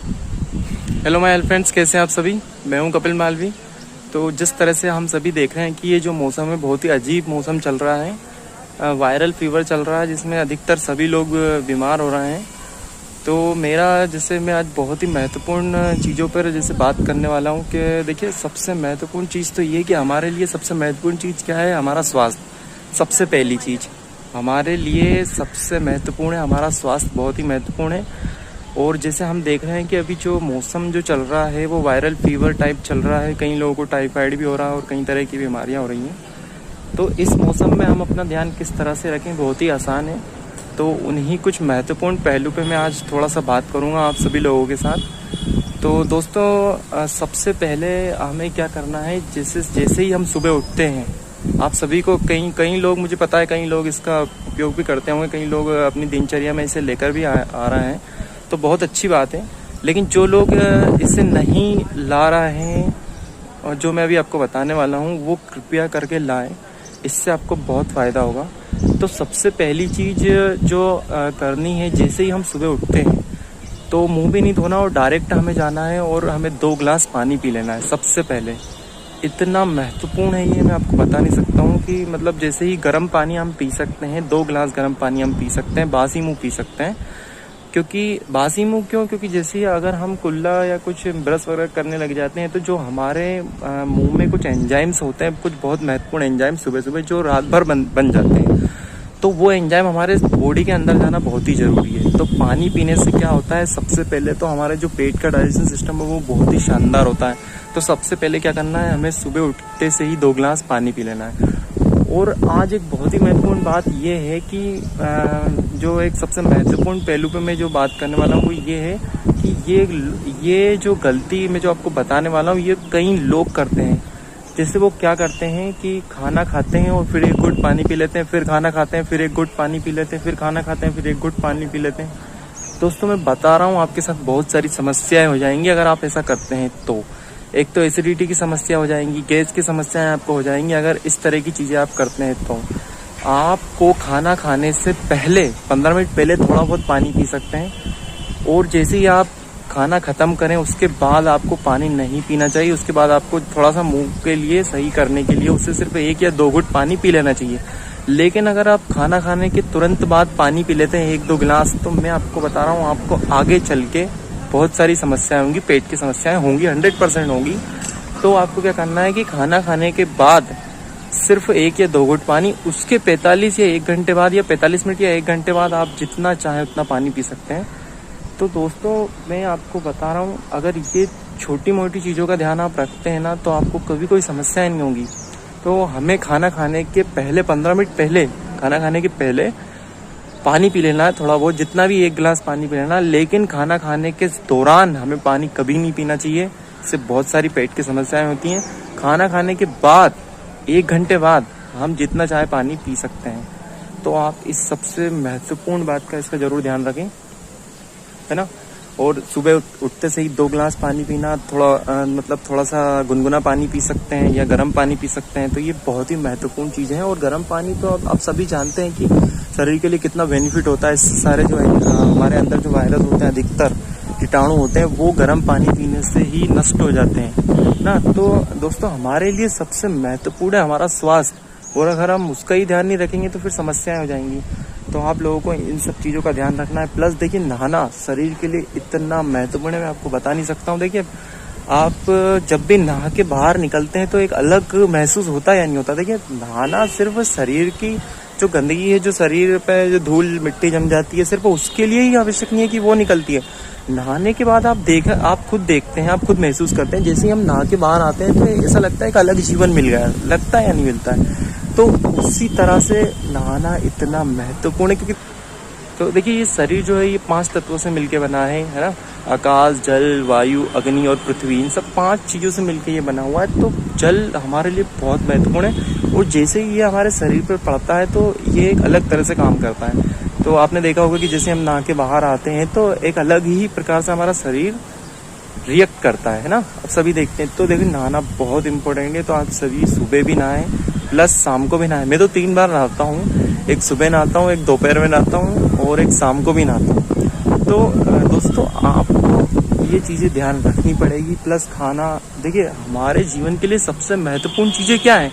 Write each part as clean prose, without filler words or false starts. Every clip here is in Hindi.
हेलो माय हेल्थ फ्रेंड्स, कैसे हैं आप सभी। मैं हूं कपिल मालवी। तो जिस तरह से हम सभी देख रहे हैं कि ये जो मौसम है बहुत ही अजीब मौसम चल रहा है। वायरल फीवर चल रहा है जिसमें अधिकतर सभी लोग बीमार हो रहे हैं। तो मेरा जैसे मैं आज बहुत ही महत्वपूर्ण चीज़ों पर जैसे बात करने वाला हूं कि देखिए, सबसे महत्वपूर्ण चीज़ तो ये कि हमारे लिए सबसे महत्वपूर्ण चीज़ क्या है, हमारा स्वास्थ्य। सबसे पहली चीज़ हमारे लिए सबसे महत्वपूर्ण है, हमारा स्वास्थ्य बहुत ही महत्वपूर्ण है। और जैसे हम देख रहे हैं कि अभी जो मौसम जो चल रहा है वो वायरल फीवर टाइप चल रहा है, कई लोगों को टाइफाइड भी हो रहा है और कई तरह की बीमारियां हो रही हैं। तो इस मौसम में हम अपना ध्यान किस तरह से रखें, बहुत ही आसान है। तो उन्हीं कुछ महत्वपूर्ण पहलू पे मैं आज थोड़ा सा बात करूंगा आप सभी लोगों के साथ। तो दोस्तों, सबसे पहले हमें क्या करना है, जैसे ही हम सुबह उठते हैं, आप सभी को कई लोग, मुझे पता है कई लोग इसका उपयोग भी करते होंगे, कई लोग अपनी दिनचर्या में इसे लेकर भी आ रहे हैं, तो बहुत अच्छी बात है। लेकिन जो लोग इसे नहीं ला रहे हैं और जो मैं अभी आपको बताने वाला हूँ वो कृपया करके लाएं, इससे आपको बहुत फ़ायदा होगा। तो सबसे पहली चीज़ जो करनी है, जैसे ही हम सुबह उठते हैं तो मुंह भी नहीं धोना और डायरेक्ट हमें जाना है और हमें 2 गिलास पानी पी लेना है सबसे पहले। इतना महत्वपूर्ण है ये, मैं आपको बता नहीं सकता हूँ कि मतलब जैसे ही गर्म पानी हम पी सकते हैं, 2 गिलास गर्म पानी हम पी सकते हैं, बासी मुँह पी सकते हैं। क्योंकि बासी मुंह क्यों, क्योंकि जैसे ही अगर हम कुल्ला या कुछ ब्रश वगैरह करने लग जाते हैं तो जो हमारे मुंह में कुछ एंजाइम्स होते हैं, कुछ बहुत महत्वपूर्ण एंजाइम सुबह सुबह जो रात भर बन जाते हैं, तो वो एंजाइम हमारे बॉडी के अंदर जाना बहुत ही ज़रूरी है। तो पानी पीने से क्या होता है, सबसे पहले तो हमारे जो पेट का डाइजेशन सिस्टम है वो बहुत ही शानदार होता है। तो सबसे पहले क्या करना है, हमें सुबह उठते से ही 2 गिलास पानी पी लेना है। और आज एक बहुत ही महत्वपूर्ण बात ये है कि जो एक सबसे महत्वपूर्ण पहलू पे मैं जो बात करने वाला हूँ वो ये है कि ये जो गलती मैं जो आपको बताने वाला हूँ ये कई लोग करते हैं। जैसे वो क्या करते हैं कि खाना खाते हैं और फिर 1 घुट पानी पी लेते हैं, फिर खाना खाते हैं, फिर 1 घुट पानी पी लेते हैं, फिर खाना खाते हैं, फिर 1 घुट पानी पी लेते हैं। दोस्तों, मैं बता रहा हूँ आपके साथ बहुत सारी समस्याएं हो जाएंगी अगर आप ऐसा करते हैं। तो एक तो एसिडिटी की समस्या हो जाएंगी, गैस की समस्याएं आपको हो जाएंगी अगर इस तरह की चीज़ें आप करते हैं। तो आपको खाना खाने से पहले 15 मिनट पहले थोड़ा बहुत पानी पी सकते हैं। और जैसे ही आप खाना ख़त्म करें उसके बाद आपको पानी नहीं पीना चाहिए। उसके बाद आपको थोड़ा सा मुंह के लिए सही करने के लिए उससे सिर्फ 1 या 2 घुट पानी पी लेना चाहिए। लेकिन अगर आप खाना खाने के तुरंत बाद पानी पी लेते हैं 1-2 गिलास, तो मैं आपको बता रहा हूँ आपको आगे चल के बहुत सारी समस्याएं होंगी, पेट की समस्याएं होंगी, 100% होंगी। तो आपको क्या करना है कि खाना खाने के बाद सिर्फ 1 या 2 घुट पानी, उसके 45 या 1 घंटे बाद या 45 मिनट या 1 घंटे बाद आप जितना चाहें उतना पानी पी सकते हैं। तो दोस्तों, मैं आपको बता रहा हूँ अगर ये छोटी मोटी चीज़ों का ध्यान आप रखते हैं ना तो आपको कभी कोई समस्या नहीं होगी। तो हमें खाना खाने के पहले 15 मिनट पहले, खाना खाने के पहले पानी पी लेना है, थोड़ा बहुत, जितना भी 1 गिलास पानी पी लेना। लेकिन खाना खाने के दौरान हमें पानी कभी नहीं पीना चाहिए, इससे बहुत सारी पेट की समस्याएं होती हैं। खाना खाने के बाद 1 घंटे बाद हम जितना चाहे पानी पी सकते हैं। तो आप इस सबसे महत्वपूर्ण बात का इसका ज़रूर ध्यान रखें, है ना। और सुबह उठते से ही 2 गिलास पानी पीना, थोड़ा सा गुनगुना पानी पी सकते हैं या गर्म पानी पी सकते हैं। तो ये बहुत ही महत्वपूर्ण चीज़ें हैं। और गर्म पानी तो आप सभी जानते हैं कि शरीर के लिए कितना बेनिफिट होता है। इससे सारे जो हमारे अंदर जो वायरस होते हैं, अधिकतर कीटाणु होते हैं, वो गर्म पानी पीने से ही नष्ट हो जाते हैं ना। तो दोस्तों, हमारे लिए सबसे महत्वपूर्ण है हमारा स्वास्थ्य, और अगर हम उसका ही ध्यान नहीं रखेंगे तो फिर समस्याएं हो जाएंगी। तो आप लोगों को इन सब चीज़ों का ध्यान रखना है। प्लस देखिए, नहाना शरीर के लिए इतना महत्वपूर्ण है, मैं आपको बता नहीं सकता हूँ। देखिए, आप जब भी नहा के बाहर निकलते हैं तो एक अलग महसूस होता है या नहीं होता। देखिए, नहाना सिर्फ शरीर की जो गंदगी है, जो शरीर पे जो धूल मिट्टी जम जाती है, सिर्फ उसके लिए ही आवश्यक नहीं है कि वो निकलती है। नहाने के बाद आप खुद देखते हैं, आप खुद महसूस करते हैं, जैसे ही हम नहा के बाहर आते हैं तो ऐसा लगता है एक अलग जीवन मिल गया, लगता है या नहीं मिलता है। तो उसी तरह से नहाना इतना महत्वपूर्ण है, क्योंकि तो देखिए, ये शरीर जो है ये 5 तत्वों से मिलके बना है ना। आकाश, जल, वायु, अग्नि और पृथ्वी, इन सब 5 चीज़ों से मिलके ये बना हुआ है। तो जल हमारे लिए बहुत महत्वपूर्ण है, और जैसे ही ये हमारे शरीर पर पड़ता है तो ये एक अलग तरह से काम करता है। तो आपने देखा होगा कि जैसे हम नहा के बाहर आते हैं तो एक अलग ही प्रकार से हमारा शरीर रिएक्ट करता है ना, आप सभी देखते हैं। तो देखिए, नहाना बहुत इंपॉर्टेंट है। तो आप सभी सुबह भी नहाएं, प्लस शाम को भी नहाएं। मैं तो 3 बार नहाता हूँ, एक सुबह नहाता हूँ, एक दोपहर में नहाता हूँ और एक शाम को भी नहाता हूँ। तो दोस्तों, आपको ये चीज़ें ध्यान रखनी पड़ेगी। प्लस खाना, देखिए हमारे जीवन के लिए सबसे महत्वपूर्ण चीज़ें क्या है?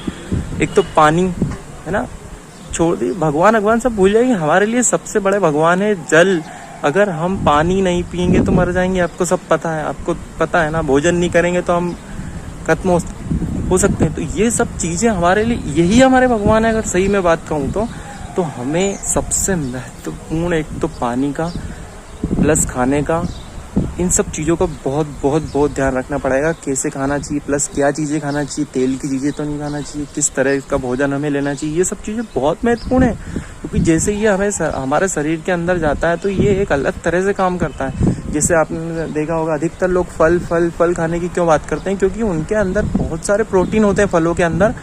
एक तो पानी है ना, छोड़ दी भगवान सब भूल जाएंगे, हमारे लिए सबसे बड़े भगवान है जल। अगर हम पानी नहीं पियेंगे तो मर जाएंगे, आपको सब पता है, आपको पता है ना। भोजन नहीं करेंगे तो हम खत्म हो सकते हैं। तो ये सब चीज़ें हमारे लिए, यही हमारे भगवान है अगर सही में बात कहूँ तो हमें सबसे महत्वपूर्ण एक तो पानी का प्लस खाने का, इन सब चीज़ों का बहुत बहुत बहुत ध्यान रखना पड़ेगा। कैसे खाना चाहिए, प्लस क्या चीज़ें खाना चाहिए, तेल की चीज़ें तो नहीं खाना चाहिए, किस तरह का भोजन हमें लेना चाहिए, ये सब चीज़ें बहुत महत्वपूर्ण है। क्योंकि जैसे ये हमारे शरीर के अंदर जाता है तो ये एक अलग तरह से काम करता है। जैसे आपने देखा होगा अधिकतर लोग फल खाने की क्यों बात करते हैं, क्योंकि उनके अंदर बहुत सारे प्रोटीन होते हैं फलों के अंदर,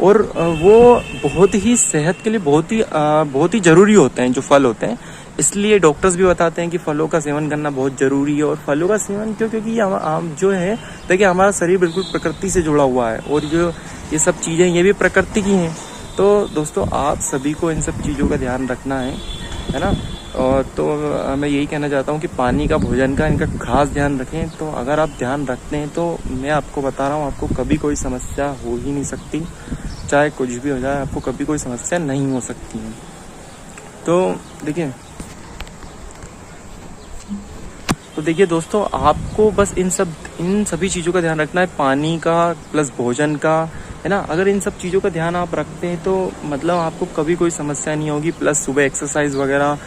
और वो बहुत ही सेहत के लिए बहुत ही ज़रूरी होते हैं जो फल होते हैं। इसलिए डॉक्टर्स भी बताते हैं कि फलों का सेवन करना बहुत ज़रूरी है। और फलों का सेवन क्योंकि जो है, देखिए हमारा शरीर बिल्कुल प्रकृति से जुड़ा हुआ है, और जो ये सब चीज़ें ये भी प्रकृति की हैं। तो दोस्तों आप सभी को इन सब चीज़ों का ध्यान रखना है ना। और तो मैं यही कहना चाहता हूँ कि पानी का, भोजन का, इनका खास ध्यान रखें। तो अगर आप ध्यान रखते हैं तो मैं आपको बता रहा हूँ, आपको कभी कोई समस्या हो ही नहीं सकती। चाहे कुछ भी हो जाए, आपको कभी कोई समस्या नहीं हो सकती है। तो देखिए दोस्तों, आपको बस इन सभी चीज़ों का ध्यान रखना है, पानी का प्लस भोजन का, है ना। अगर इन सब चीज़ों का ध्यान आप रखते हैं तो मतलब आपको कभी कोई समस्या नहीं होगी। प्लस सुबह एक्सरसाइज वगैरह,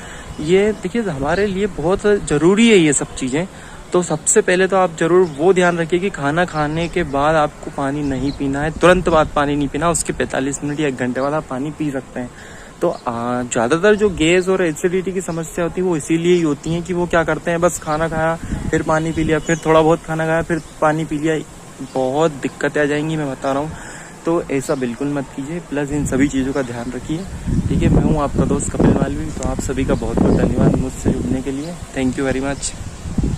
ये देखिए हमारे लिए बहुत ज़रूरी है ये सब चीज़ें। तो सबसे पहले तो आप ज़रूर वो ध्यान रखिए कि खाना खाने के बाद आपको पानी नहीं पीना है, तुरंत बाद पानी नहीं पीना, उसके 45 मिनट या 1 घंटे बाद आप पानी पी सकते हैं। तो ज़्यादातर जो गैस और एसिडिटी की समस्या होती है वो इसीलिए ही होती है कि वो क्या करते हैं, बस खाना खाया फिर पानी पी लिया, फिर थोड़ा बहुत खाना खाया फिर पानी पी लिया, बहुत दिक्कतें आ जाएंगी, मैं बता रहा हूँ। तो ऐसा बिल्कुल मत कीजिए। प्लस इन सभी चीज़ों का ध्यान रखिए, ठीक है। मैं हूँ आपका दोस्त कपिल मालवी। तो आप सभी का बहुत बहुत धन्यवाद मुझसे जुड़ने के लिए। Thank you very much.